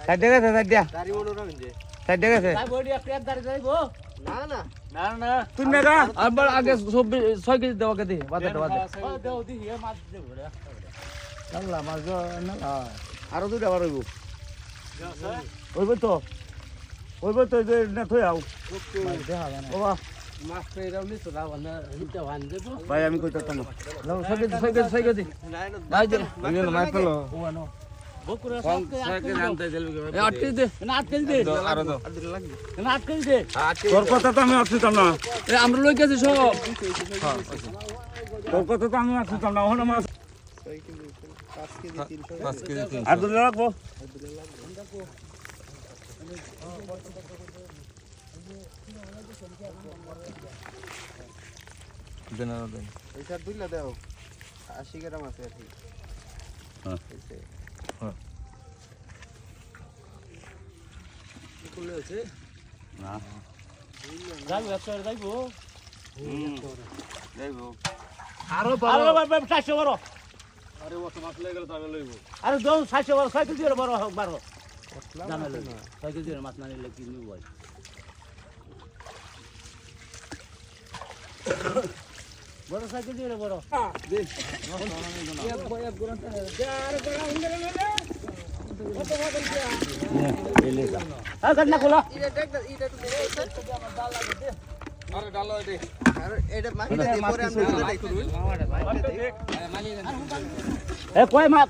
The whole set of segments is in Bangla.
সাইডে গেছে সাইডে দাড়ি বড় না কিন্তু সাইডে গেছে যাই বডি একটা দাঁড়িয়ে যাইবো না না না না তুই না গা আবার আগে 6 কেজি দেওয়া কেদি বাদে বাদে ও দেও দি হে মাছ দেবো রে আল্লাহ মাছ না আরো দুইটা বার হইব হইব তো যে না থই আও বাবা মাছ তো এরাও নি তো দাও না হিটা ভান দেবো ভাই আমি কইতাম না লাও 6 কেজি নাই না নাই দে আমি মাছ ফেলো ও আনো বকুরা সব কে জানতে দিলবে এ 8 কেজি দে না 8 কেজি দে আরো দাও না 8 কেজি দে তোর কথা তো আমি আসছিলাম না এ আমরা লই গেছি সব তোর কথা তো আমি আসছিলাম না ওখানে মাছ 6 কেজি 5 কেজি 300 5 কেজি আর দুটো রাখবো দেন আর দেন এইটা দুইলা দাও 80 গ্রাম আছে আর কি হ্যাঁ হ্যাঁ কুলে আছে না যাইবো একটা যাইবো যাইবো আরো বাবা 400 বড় আরে ও তো মাছ লই গেল তো আমি লইব আরে দাও 400 বড় 6 কেজি বড় হোক বারো জানা লইবো 6 কেজি মাছ না নিলে কি নিব ভাই বড় 6 কেজি বড় দে এক বয়া গুরন্ত আর বড় উন্ডরে না কত ভাগল এলে যা হ্যাঁ গন্না খোলা এটা দেখ এটা তো দেখ আরে ডালো দে আর এটা মাটিতে দিয়ে পরে আমরা দেখ এ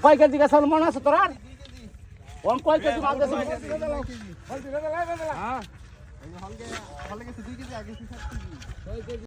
কয় কেজি গাছল মন আছে তোর কোন কয় কেজি মাছ আছে হ্যাঁ হলকে 2 কেজি আগে 7 কেজি